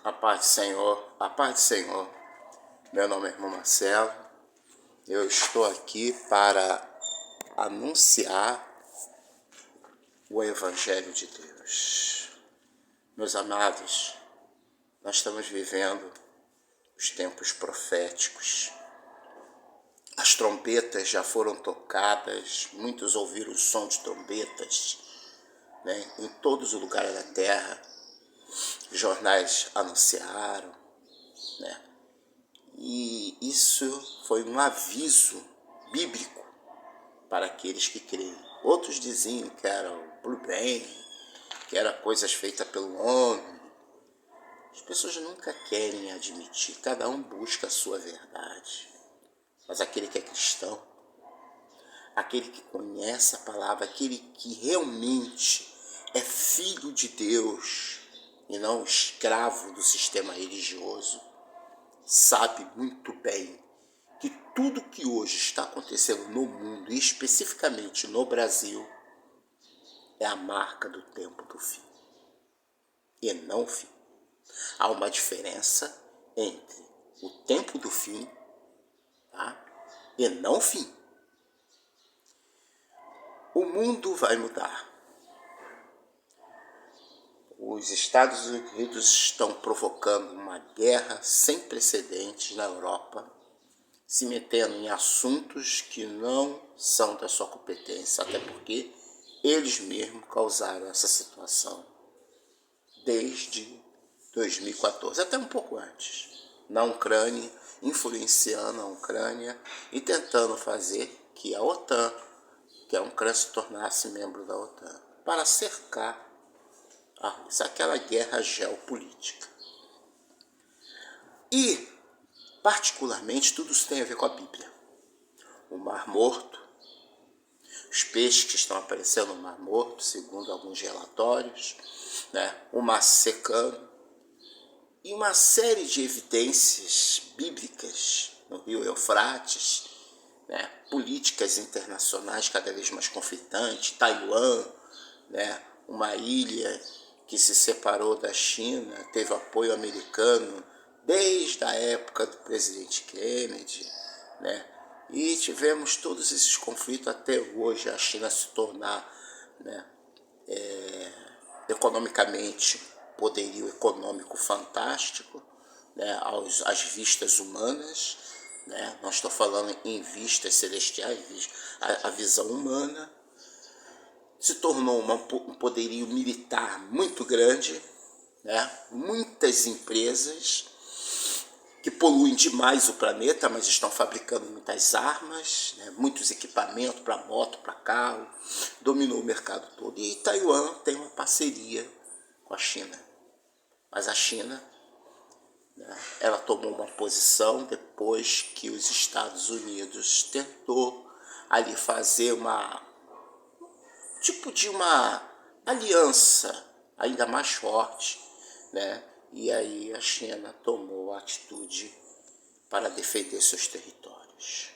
A paz do Senhor, a paz do Senhor. Meu nome é irmão Marcelo. Eu estou aqui para anunciar o Evangelho de Deus. Meus amados, nós estamos vivendo os tempos proféticos. As trombetas já foram tocadas, muitos ouviram o som de trombetas, em todos os lugares da terra. Jornais anunciaram, E isso foi um aviso bíblico para aqueles que creem. Outros diziam que era o Blue Band, que era coisas feitas pelo homem. As pessoas nunca querem admitir, cada um busca a sua verdade. Mas aquele que é cristão, aquele que conhece a palavra, aquele que realmente é filho de Deus e não escravo do sistema religioso, sabe muito bem que tudo que hoje está acontecendo no mundo, e especificamente no Brasil, é a marca do tempo do fim. E não o fim. Há uma diferença entre o tempo do fim, e não o fim. O mundo vai mudar. Os Estados Unidos estão provocando uma guerra sem precedentes na Europa, se metendo em assuntos que não são da sua competência, até porque eles mesmos causaram essa situação desde 2014, até um pouco antes, na Ucrânia, influenciando a Ucrânia e tentando fazer que a OTAN, que a Ucrânia se tornasse membro da OTAN, para cercar a Rússia, aquela guerra geopolítica. E, particularmente, tudo isso tem a ver com a Bíblia. O Mar Morto, os peixes que estão aparecendo no Mar Morto, segundo alguns relatórios, o mar secando, e uma série de evidências bíblicas no rio Eufrates, políticas internacionais cada vez mais conflitantes, Taiwan, uma ilha que se separou da China, teve apoio americano desde a época do presidente Kennedy, e tivemos todos esses conflitos até hoje, a China se tornar economicamente poderio econômico fantástico, às vistas humanas, não estou falando em vistas celestiais, a visão humana, se tornou um poderio militar muito grande, muitas empresas que poluem demais o planeta, mas estão fabricando muitas armas, muitos equipamentos para moto, para carro, dominou o mercado todo. E Taiwan tem uma parceria com a China, mas a China, ela tomou uma posição depois que os Estados Unidos tentou ali fazer uma aliança ainda mais forte, E aí a China tomou a atitude para defender seus territórios.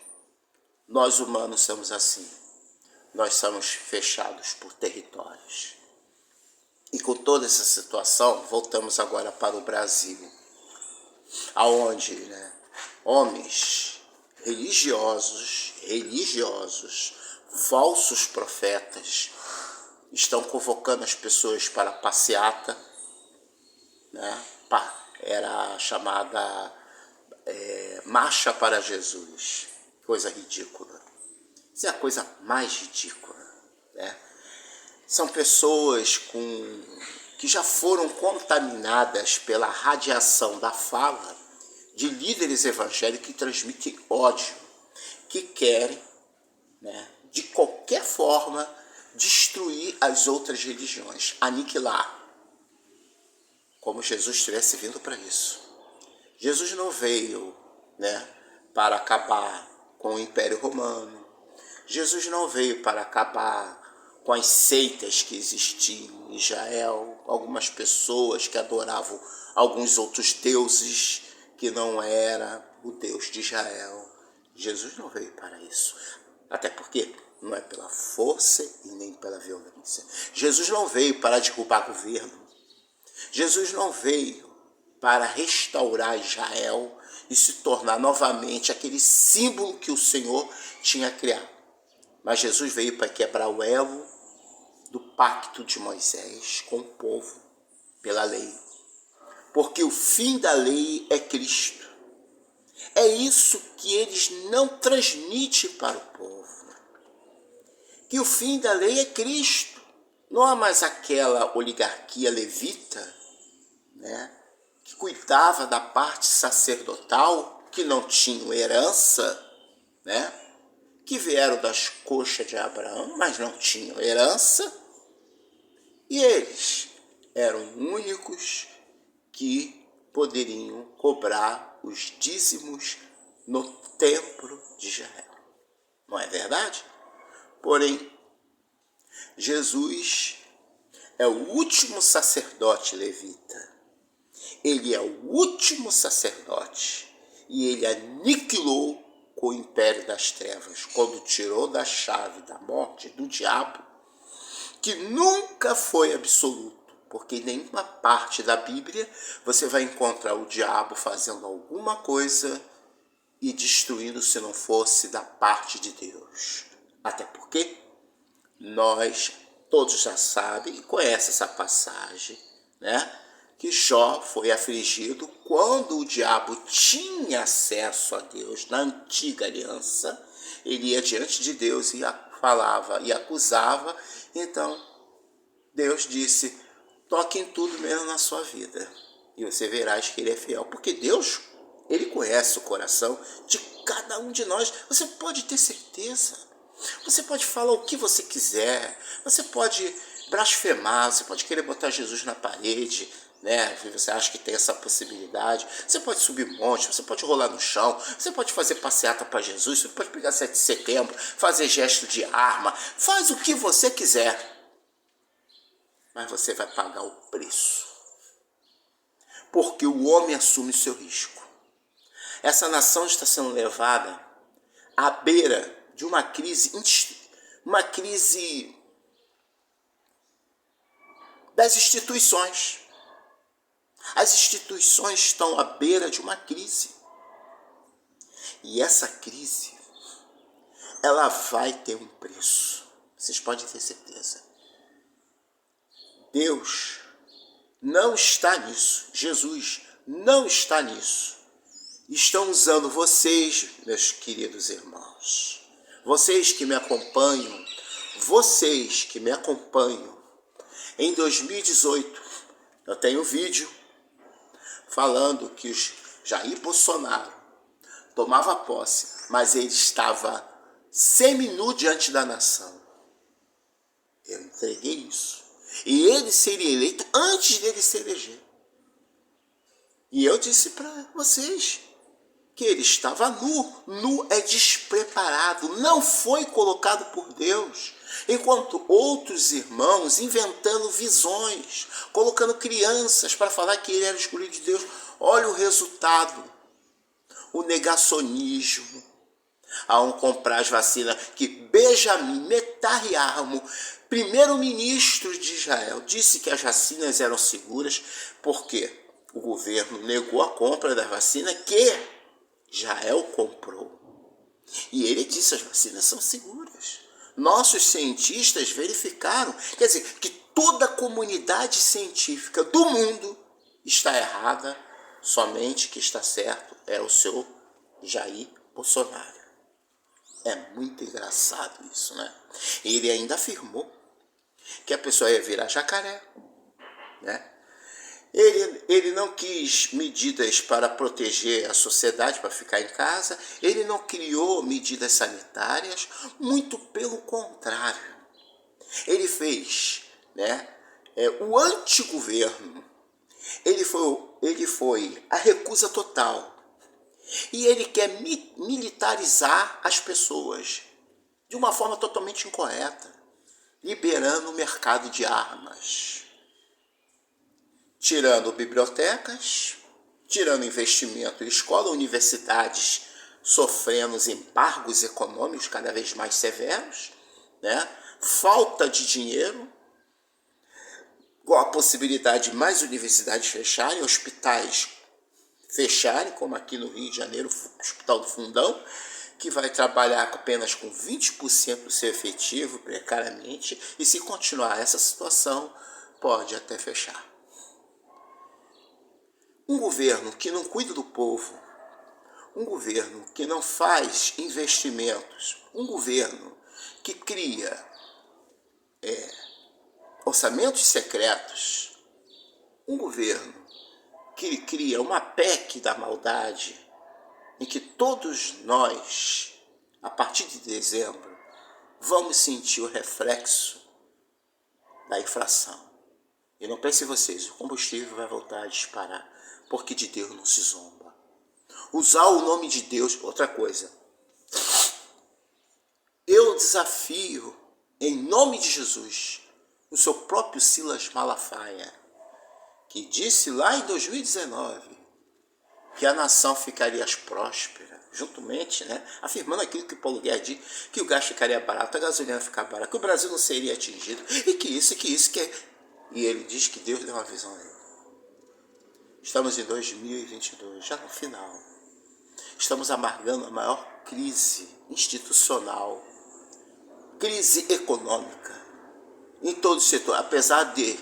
Nós humanos somos assim. Nós somos fechados por territórios. E com toda essa situação, voltamos agora para o Brasil, aonde homens religiosos, falsos profetas, estão convocando as pessoas para a passeata, era chamada Marcha para Jesus, coisa ridícula. Isso é a coisa mais ridícula, São pessoas que já foram contaminadas pela radiação da fala de líderes evangélicos que transmitem ódio, que querem, de qualquer forma, destruir as outras religiões, aniquilar, como Jesus tivesse vindo para isso. Jesus não veio, para acabar com o Império Romano. Jesus não veio para acabar com as seitas que existiam em Israel, algumas pessoas que adoravam alguns outros deuses que não era o Deus de Israel. Jesus não veio para isso, até porque não é pela força e nem pela violência. Jesus não veio para derrubar governo. Jesus não veio para restaurar Israel e se tornar novamente aquele símbolo que o Senhor tinha criado. Mas Jesus veio para quebrar o elo do pacto de Moisés com o povo pela lei. Porque o fim da lei é Cristo. É isso que eles não transmitem para o povo. Que o fim da lei é Cristo. Não há mais aquela oligarquia levita, né, que cuidava da parte sacerdotal, que não tinham herança, né, que vieram das coxas de Abraão, mas não tinham herança, e eles eram únicos que poderiam cobrar os dízimos no templo de Israel. Não é verdade? Porém, Jesus é o último sacerdote levita. Ele é o último sacerdote e ele aniquilou com o império das trevas, quando tirou da chave da morte do diabo, que nunca foi absoluto, porque em nenhuma parte da Bíblia você vai encontrar o diabo fazendo alguma coisa e destruindo se não fosse da parte de Deus. Até porque nós todos já sabem e conhecem essa passagem, né? Que Jó foi afligido quando o diabo tinha acesso a Deus na antiga aliança. Ele ia diante de Deus e falava e acusava. Então Deus disse: toque em tudo mesmo na sua vida e você verás que ele é fiel. Porque Deus, ele conhece o coração de cada um de nós. Você pode ter certeza. Você pode falar o que você quiser. Você pode blasfemar. Você pode querer botar Jesus na parede, né? Você acha que tem essa possibilidade. Você pode subir monte, você pode rolar no chão, você pode fazer passeata para Jesus, você pode pegar 7 de setembro, fazer gesto de arma, faz o que você quiser. Mas você vai pagar o preço. Porque o homem assume o seu risco. Essa nação está sendo levada à beira de uma crise das instituições. As instituições estão à beira de uma crise. E essa crise, ela vai ter um preço. Vocês podem ter certeza. Deus não está nisso. Jesus não está nisso. Estão usando vocês, meus queridos irmãos. Vocês que me acompanham. Em 2018, eu tenho um vídeo falando que o Jair Bolsonaro tomava posse, mas ele estava seminu diante da nação. Eu entreguei isso. E ele seria eleito antes dele se eleger. E eu disse para vocês que ele estava nu. Nu é despreparado, não foi colocado por Deus. Enquanto outros irmãos inventando visões, colocando crianças para falar que ele era escolhido de Deus. Olha o resultado, o negacionismo. Ao comprar as vacinas, que Benjamin Netanyahu, primeiro-ministro de Israel, disse que as vacinas eram seguras, porque o governo negou a compra da vacina que Israel comprou. E ele disse: as vacinas são seguras. Nossos cientistas verificaram. Quer dizer, que toda a comunidade científica do mundo está errada, somente que está certo é o seu Jair Bolsonaro. É muito engraçado isso, né? Ele ainda afirmou que a pessoa ia virar jacaré, né? Ele não quis medidas para proteger a sociedade, para ficar em casa. Ele não criou medidas sanitárias, muito pelo contrário. Ele fez, né, o antigoverno. Ele foi a recusa total. E ele quer militarizar as pessoas de uma forma totalmente incorreta, liberando o mercado de armas, tirando bibliotecas, tirando investimento em escola, universidades sofrendo embargos econômicos cada vez mais severos, né? Falta de dinheiro, com a possibilidade de mais universidades fecharem, hospitais fecharem, como aqui no Rio de Janeiro, o Hospital do Fundão, que vai trabalhar apenas com 20% do seu efetivo, precariamente, e se continuar essa situação, pode até fechar. Um governo que não cuida do povo, um governo que não faz investimentos, um governo que cria orçamentos secretos, um governo que cria uma PEC da maldade, em que todos nós, a partir de dezembro, vamos sentir o reflexo da inflação. E não pensem vocês, o combustível vai voltar a disparar, porque de Deus não se zomba. Usar o nome de Deus, outra coisa. Eu desafio, em nome de Jesus, o seu próprio Silas Malafaia, que disse lá em 2019 que a nação ficaria próspera, juntamente, afirmando aquilo que Paulo Guedes diz, que o gás ficaria barato, a gasolina ficaria barata, que o Brasil não seria atingido, e que isso. E ele diz que Deus deu uma visão a ele. Estamos em 2022, já no final. Estamos amargando a maior crise institucional, crise econômica, em todo o setor, apesar de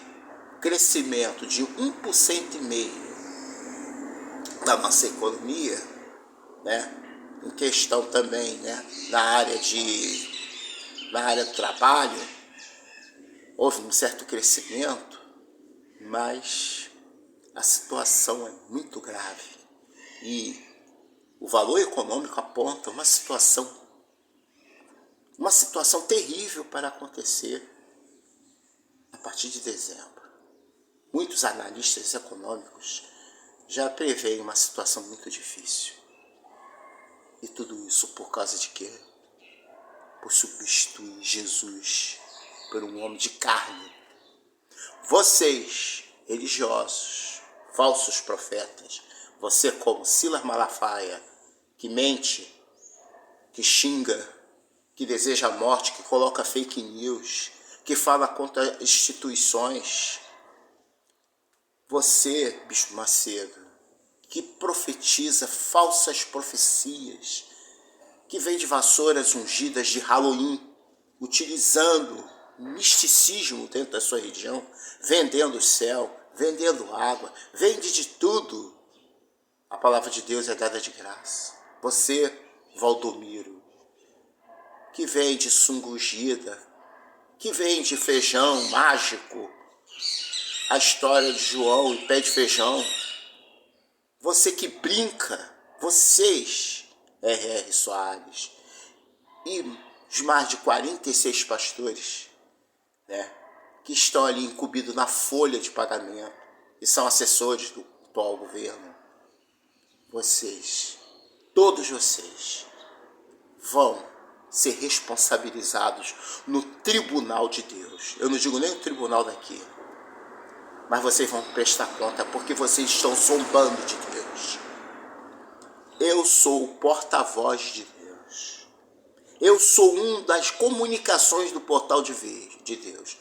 crescimento de 1,5% da nossa economia, em questão também, na área do trabalho, houve um certo crescimento, mas a situação é muito grave e o valor econômico aponta uma situação terrível para acontecer a partir de dezembro. Muitos analistas econômicos já preveem uma situação muito difícil. E tudo isso por causa de quê? Por substituir Jesus por um homem de carne. Vocês, religiosos, falsos profetas, você como Silas Malafaia, que mente, que xinga, que deseja a morte, que coloca fake news, que fala contra instituições. Você, Bispo Macedo, que profetiza falsas profecias, que vende vassouras ungidas de Halloween, utilizando misticismo dentro da sua religião, vendendo o céu, vendendo água, vende de tudo. A palavra de Deus é dada de graça. Você, Valdomiro, que vende sunga ungida, que vende feijão mágico, a história de João e pé de feijão, você que brinca, vocês, R.R. Soares, e os mais de 46 pastores, que estão ali incumbidos na folha de pagamento e são assessores do atual governo, vocês, todos vocês, vão ser responsabilizados no tribunal de Deus. Eu não digo nem o tribunal daqui, mas vocês vão prestar conta porque vocês estão zombando de Deus. Eu sou o porta-voz de Deus. Eu sou um das comunicações do portal de Deus.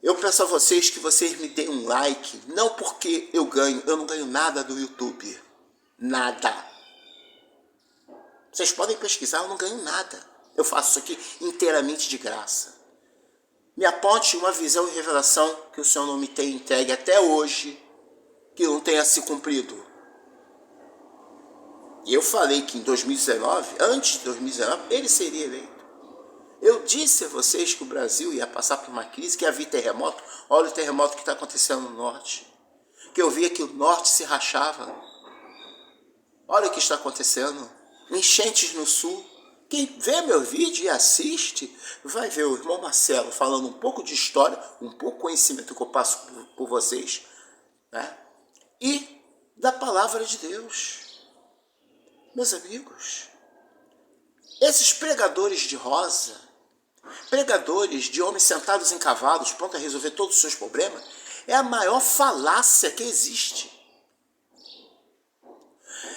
Eu peço a vocês que vocês me deem um like, não porque eu não ganho nada do YouTube. Nada. Vocês podem pesquisar, eu não ganho nada. Eu faço isso aqui inteiramente de graça. Me aponte uma visão e revelação que o Senhor não me tem entregue até hoje, que não tenha se cumprido. E eu falei que em 2019, antes de 2019, ele seria eleito. Eu disse a vocês que o Brasil ia passar por uma crise, que havia terremoto. Olha o terremoto que está acontecendo no norte. Que eu via que o norte se rachava. Olha o que está acontecendo. Enchentes no sul. Quem vê meu vídeo e assiste, vai ver o irmão Marcelo falando um pouco de história, um pouco de conhecimento que eu passo por vocês, e da palavra de Deus. Meus amigos, esses pregadores de rosa, pregadores de homens sentados em cavalos, prontos a resolver todos os seus problemas, é a maior falácia que existe.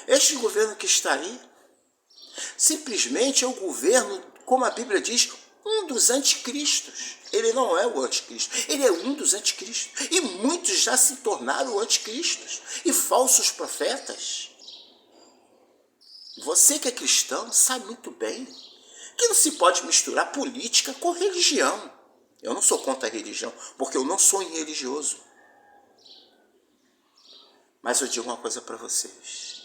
Este governo que está aí, simplesmente é o governo, como a Bíblia diz, Um dos anticristos. Ele não é o anticristo, ele é um dos anticristos. E muitos já se tornaram anticristos e falsos profetas. Você que é cristão sabe muito bem que não se pode misturar política com religião. Eu não sou contra a religião, porque eu não sou irreligioso. Mas eu digo uma coisa para vocês.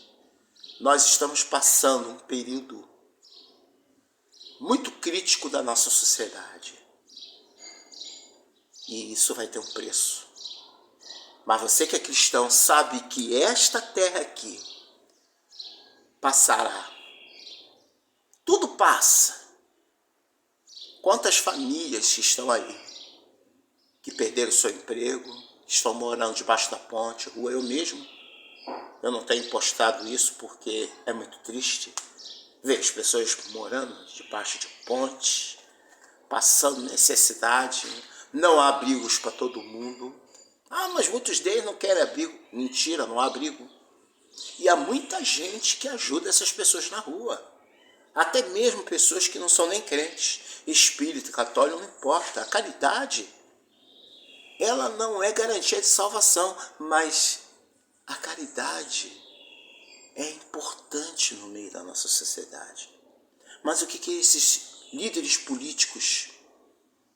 Nós estamos passando um período muito crítico da nossa sociedade. E isso vai ter um preço. Mas você que é cristão sabe que esta terra aqui passará. Tudo passa. Quantas famílias que estão aí, que perderam seu emprego, estão morando debaixo da ponte, rua, eu mesmo. Eu não tenho postado isso porque é muito triste ver as pessoas morando debaixo de ponte, passando necessidade, não há abrigos para todo mundo. Ah, mas muitos deles não querem abrigo. Mentira, não há abrigo. E há muita gente que ajuda essas pessoas na rua. Até mesmo pessoas que não são nem crentes, espírita, católico, não importa. A caridade, ela não é garantia de salvação, mas a caridade é importante no meio da nossa sociedade. Mas o que esses líderes políticos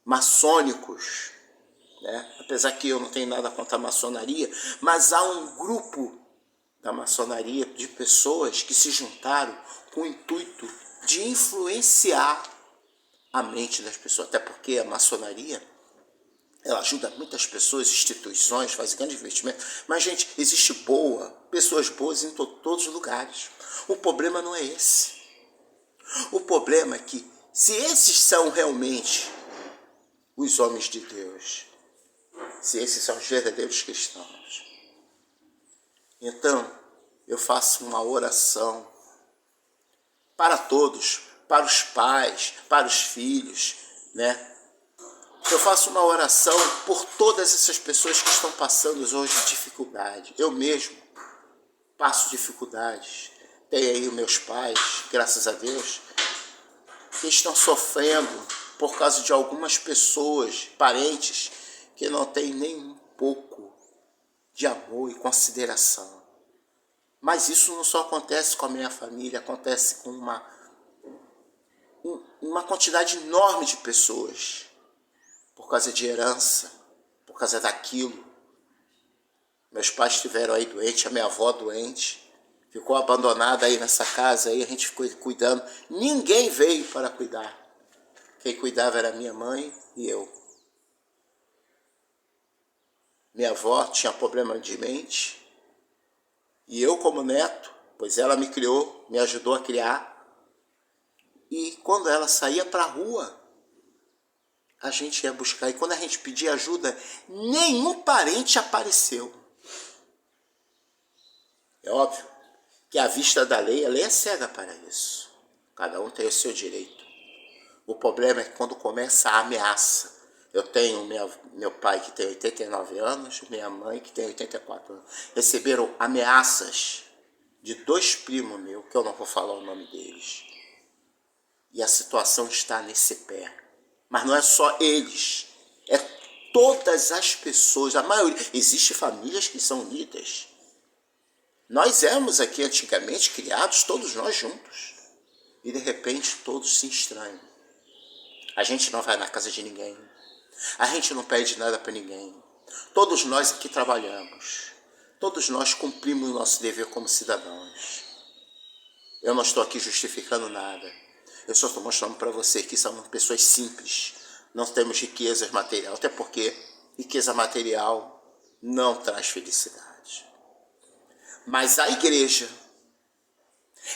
maçônicos, né? Apesar que eu não tenho nada contra a maçonaria, mas há um grupo da maçonaria de pessoas que se juntaram com o intuito de influenciar a mente das pessoas, até porque a maçonaria, ela ajuda muitas pessoas, instituições, faz grande investimento, mas gente, existe pessoas boas em todos os lugares. O problema não é esse. O problema é que, se esses são realmente os homens de Deus, se esses são os verdadeiros cristãos, então eu faço uma oração para todos, para os pais, para os filhos, né? Eu faço uma oração por todas essas pessoas que estão passando hoje dificuldade. Eu mesmo passo dificuldades. Tenho aí os meus pais, graças a Deus, que estão sofrendo por causa de algumas pessoas, parentes, que não têm nem um pouco de amor e consideração. Mas isso não só acontece com a minha família, acontece com uma quantidade enorme de pessoas. Por causa de herança, por causa daquilo. Meus pais estiveram aí doentes, a minha avó doente, ficou abandonada aí nessa casa, aí a gente ficou cuidando. Ninguém veio para cuidar. Quem cuidava era minha mãe e eu. Minha avó tinha problema de mente, e eu como neto, pois ela me criou, me ajudou a criar, e quando ela saía para a rua, a gente ia buscar, e quando a gente pedia ajuda, nenhum parente apareceu. É óbvio que à vista da lei, a lei é cega para isso. Cada um tem o seu direito. O problema é que quando começa a ameaça. Eu tenho meu pai que tem 89 anos, minha mãe que tem 84 anos. Receberam ameaças de 2 primos meus, que eu não vou falar o nome deles. E a situação está nesse pé. Mas não é só eles, é todas as pessoas, a maioria. Existem famílias que são unidas. Nós éramos aqui antigamente criados, todos nós juntos. E de repente todos se estranham. A gente não vai na casa de ninguém. A gente não pede nada para ninguém. Todos nós aqui trabalhamos. Todos nós cumprimos o nosso dever como cidadãos. Eu não estou aqui justificando nada. Eu só estou mostrando para você que somos pessoas simples. Não temos riquezas materiais. Até porque riqueza material não traz felicidade. Mas a igreja,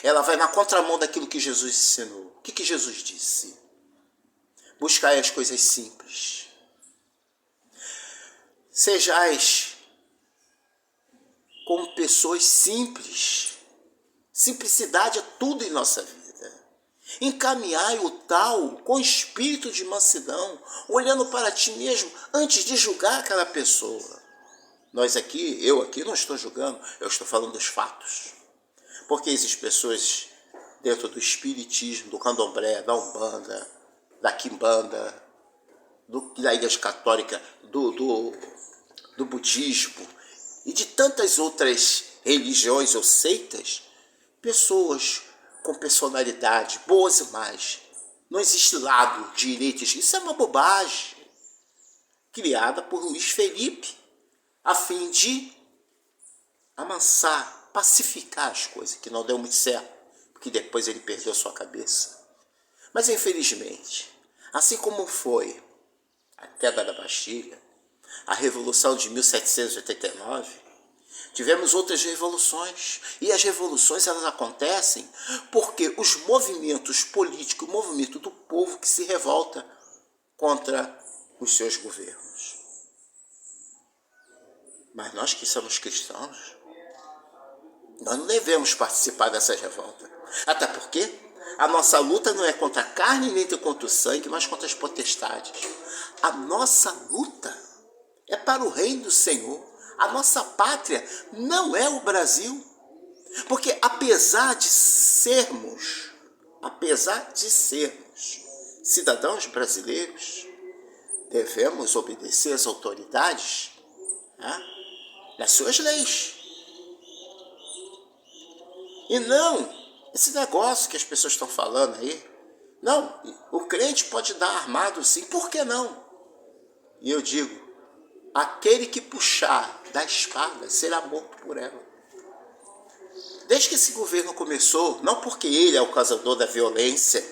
ela vai na contramão daquilo que Jesus ensinou. O que Jesus disse? Buscai as coisas simples. Sejais como pessoas simples. Simplicidade é tudo em nossa vida. Encaminhai o tal com espírito de mansidão, olhando para ti mesmo antes de julgar aquela pessoa. Eu aqui não estou julgando, eu estou falando dos fatos. Porque existem pessoas dentro do espiritismo, do candomblé, da umbanda, da quimbanda, da Igreja Católica, do budismo e de tantas outras religiões ou seitas, pessoas com personalidade, boas e más. Não existe lado, direito. Isso é uma bobagem criada por Luiz Felipe, a fim de amansar, pacificar as coisas, que não deu muito certo, porque depois ele perdeu sua cabeça. Mas infelizmente, assim como foi a queda da Bastilha, a Revolução de 1789, tivemos outras revoluções. E as revoluções, elas acontecem porque os movimentos políticos, o movimento do povo que se revolta contra os seus governos. Mas nós que somos cristãos, nós não devemos participar dessa revolta. Até porque a nossa luta não é contra a carne nem contra o sangue, mas contra as potestades. A nossa luta é para o reino do Senhor. A nossa pátria não é o Brasil. Porque apesar de sermos cidadãos brasileiros, devemos obedecer às autoridades, né, nas suas leis. E não esse negócio que as pessoas estão falando aí. Não, o crente pode dar armado sim, por que não? E eu digo, aquele que puxar da espada será morto por ela. Desde que esse governo começou, não porque ele é o causador da violência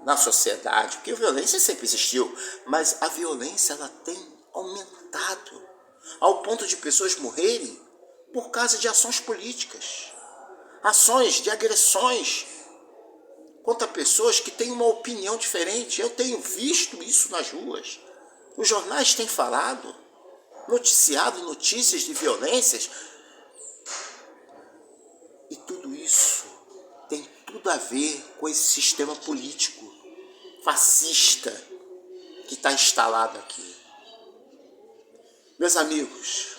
na sociedade, porque a violência sempre existiu, mas a violência ela tem aumentado ao ponto de pessoas morrerem por causa de ações políticas, ações de agressões contra pessoas que têm uma opinião diferente. Eu tenho visto isso nas ruas. Os jornais têm falado, noticiado notícias de violências. E tudo isso tem tudo a ver com esse sistema político fascista que está instalado aqui. Meus amigos,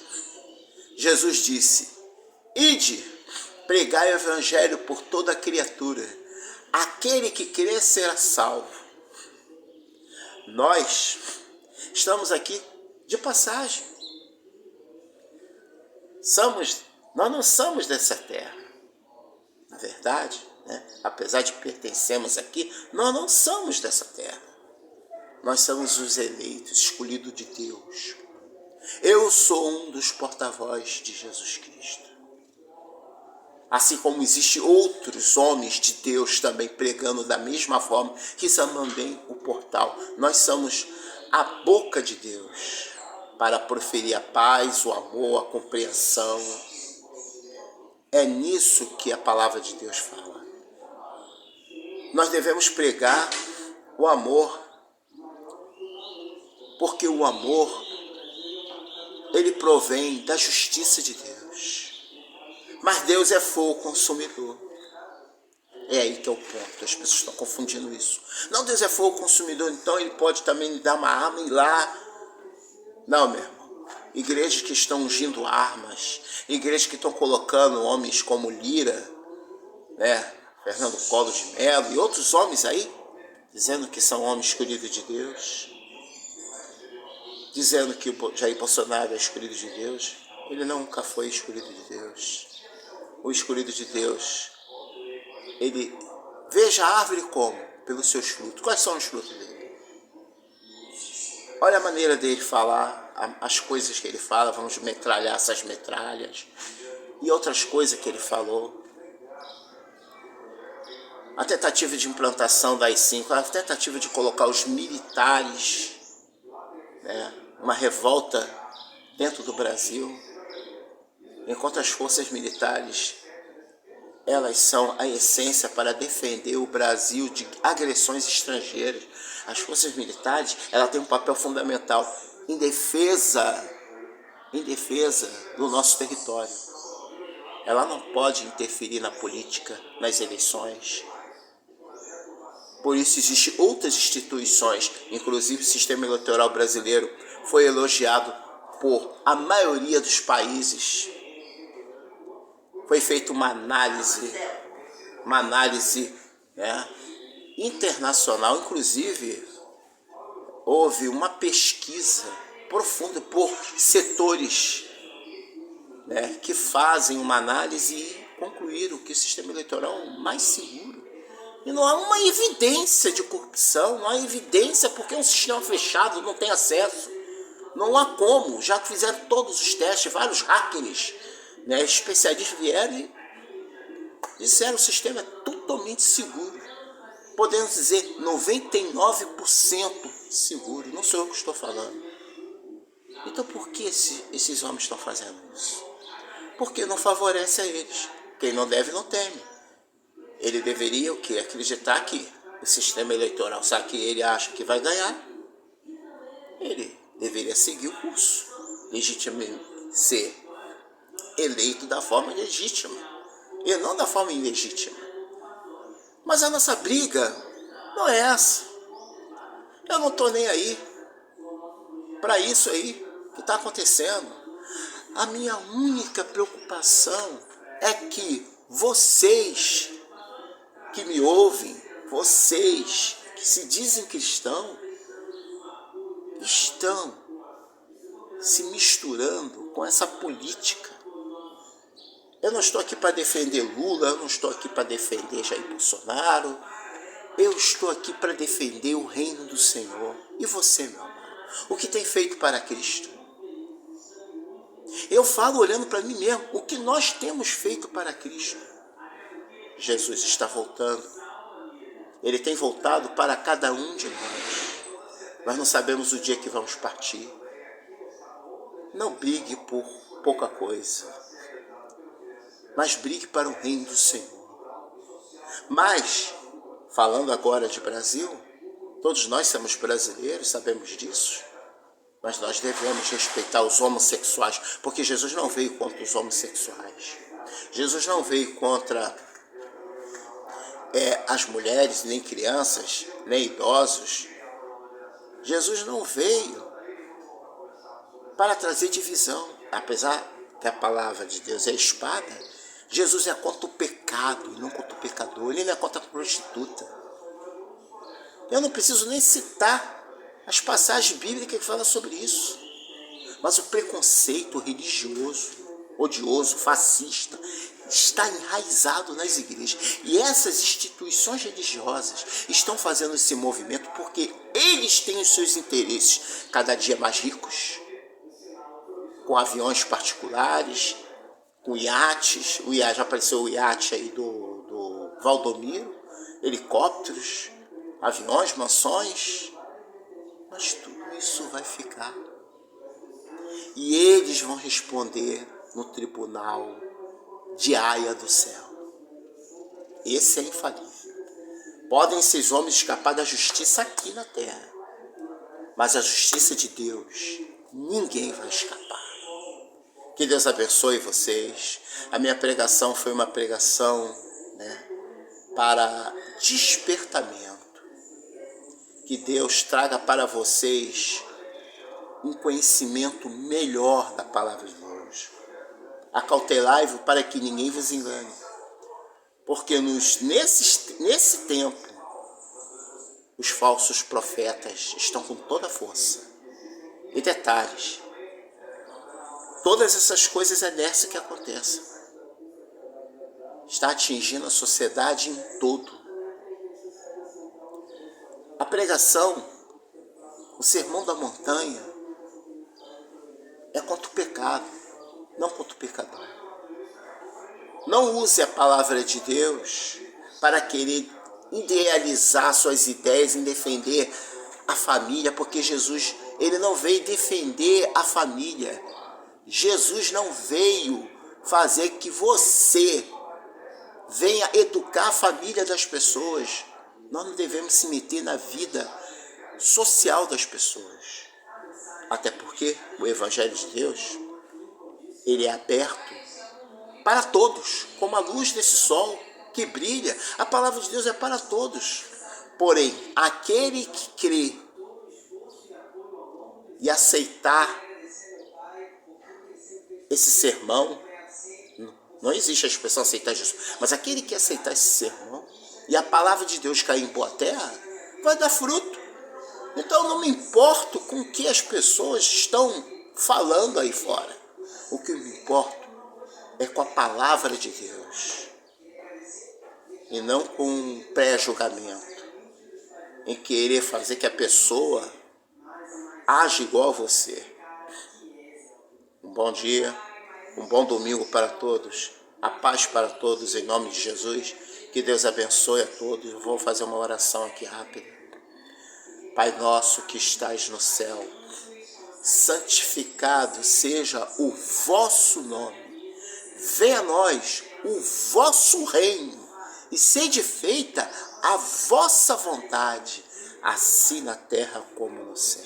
Jesus disse: ide, pregai o evangelho por toda criatura. Aquele que crer será salvo. Nós estamos aqui de passagem. Nós não somos dessa terra. Na verdade, né? Apesar de pertencermos aqui, nós não somos dessa terra. Nós somos os eleitos, escolhidos de Deus. Eu sou um dos porta-voz de Jesus Cristo. Assim como existem outros homens de Deus também pregando da mesma forma, que são também o portal. Nós somos a boca de Deus para proferir a paz, o amor, a compreensão. É nisso que a palavra de Deus fala. Nós devemos pregar o amor, porque o amor, ele provém da justiça de Deus. Mas Deus é fogo consumidor. É aí que é o ponto. As pessoas estão confundindo isso. Não, Deus é fogo consumidor, então ele pode também dar uma arma e ir lá. Não, meu irmão. Igrejas que estão ungindo armas, igrejas que estão colocando homens como Lira, né, Fernando Collor de Mello e outros homens aí, dizendo que são homens escolhidos de Deus, dizendo que o Jair Bolsonaro é escolhido de Deus. Ele nunca foi escolhido de Deus. O escolhido de Deus, ele veja a árvore como? Pelos seus frutos. Quais são os frutos dele? Olha a maneira dele falar, as coisas que ele fala. Vamos metralhar essas metralhas e outras coisas que ele falou. A tentativa de implantação da AI-5, a tentativa de colocar os militares, né, uma revolta dentro do Brasil, enquanto as forças militares, elas são a essência para defender o Brasil de agressões estrangeiras. As forças militares, elas têm um papel fundamental em defesa do nosso território. Ela não pode interferir na política, nas eleições. Por isso existem outras instituições, inclusive o sistema eleitoral brasileiro foi elogiado por a maioria dos países. Foi feita uma análise, né? internacional, inclusive, houve uma pesquisa profunda por setores, né, que fazem uma análise e concluíram que o sistema eleitoral é o mais seguro. E não há uma evidência de corrupção, não há evidência porque é um sistema fechado, não tem acesso. Não há como, já fizeram todos os testes, vários hackers, né, especialistas vieram e disseram que o sistema é totalmente seguro. Podemos dizer 99% seguro, não sou eu que estou falando. Então por que esses homens estão fazendo isso? Porque não favorece a eles. Quem não deve não teme. Ele deveria o quê? Acreditar que o sistema eleitoral, sabe que ele acha que vai ganhar, ele deveria seguir o curso, legitimamente ser eleito da forma legítima e não da forma ilegítima. Mas a nossa briga não é essa. Eu não estou nem aí para isso aí que está acontecendo. A minha única preocupação é que vocês que me ouvem, vocês que se dizem cristãos, estão se misturando com essa política. Eu não estou aqui para defender Lula, eu não estou aqui para defender Jair Bolsonaro, eu estou aqui para defender o reino do Senhor. E você, meu amado, o que tem feito para Cristo? Eu falo olhando para mim mesmo, o que nós temos feito para Cristo? Jesus está voltando. Ele tem voltado para cada um de nós. Nós não sabemos o dia que vamos partir. Não brigue por pouca coisa, mas brigue para o reino do Senhor. Mas, falando agora de Brasil, todos nós somos brasileiros, sabemos disso, mas nós devemos respeitar os homossexuais, porque Jesus não veio contra os homossexuais. Jesus não veio contra as mulheres, nem crianças, nem idosos. Jesus não veio para trazer divisão. Apesar que a palavra de Deus é espada, Jesus é contra o pecado, não contra o pecador. Ele não é contra a prostituta. Eu não preciso nem citar as passagens bíblicas que falam sobre isso. Mas o preconceito religioso, odioso, fascista, está enraizado nas igrejas. E essas instituições religiosas estão fazendo esse movimento porque eles têm os seus interesses cada dia mais ricos, com aviões particulares, com iates. Já apareceu o iate aí do Valdomiro, helicópteros, aviões, mansões. Mas tudo isso vai ficar. E eles vão responder no tribunal de Haia do céu. Esse é infalível. Podem esses homens escapar da justiça aqui na terra, mas a justiça de Deus, ninguém vai escapar. Que Deus abençoe vocês. A minha pregação foi uma pregação, para despertamento. Que Deus traga para vocês um conhecimento melhor da palavra de Deus. Acautelai-vos para que ninguém vos engane. Porque nesse tempo, os falsos profetas estão com toda a força. E detalhes, todas essas coisas é dessa que acontece. Está atingindo a sociedade em todo. A pregação, o sermão da montanha, é contra o pecado, não contra o pecador. Não use a palavra de Deus para querer idealizar suas ideias em defender a família, porque Jesus, ele não veio defender a família. Jesus não veio fazer que você venha educar a família das pessoas. Nós não devemos se meter na vida social das pessoas. Até porque o Evangelho de Deus, ele é aberto para todos, como a luz desse sol que brilha. A palavra de Deus é para todos. Porém, aquele que crê e aceitar esse sermão, não existe a expressão aceitar Jesus, mas aquele que aceitar esse sermão, e a palavra de Deus cair em boa terra, vai dar fruto. Então eu não me importo com o que as pessoas estão falando aí fora. O que me importa é com a palavra de Deus e não com um pré-julgamento, em querer fazer que a pessoa age igual a você. Um bom dia, um bom domingo para todos, a paz para todos em nome de Jesus, que Deus abençoe a todos. Eu vou fazer uma oração aqui rápida. Pai nosso que estás no céu, santificado seja o vosso nome. Venha a nós o vosso reino e sede feita a vossa vontade, assim na terra como no céu.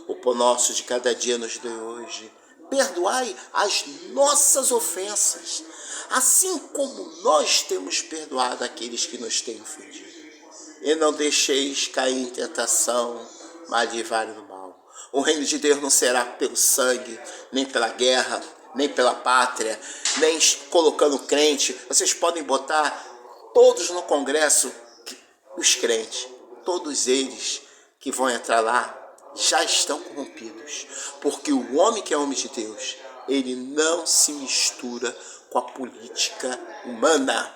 O pão nosso de cada dia nos dê hoje. Perdoai as nossas ofensas, assim como nós temos perdoado aqueles que nos têm ofendido. E não deixeis cair em tentação, mas livrai-nos do mal. O reino de Deus não será pelo sangue, nem pela guerra, nem pela pátria, nem colocando crente. Vocês podem botar todos no congresso, os crentes, todos eles que vão entrar lá, já estão corrompidos. Porque o homem que é homem de Deus, ele não se mistura com a política humana.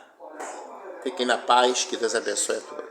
Fiquem na paz, que Deus abençoe a todos.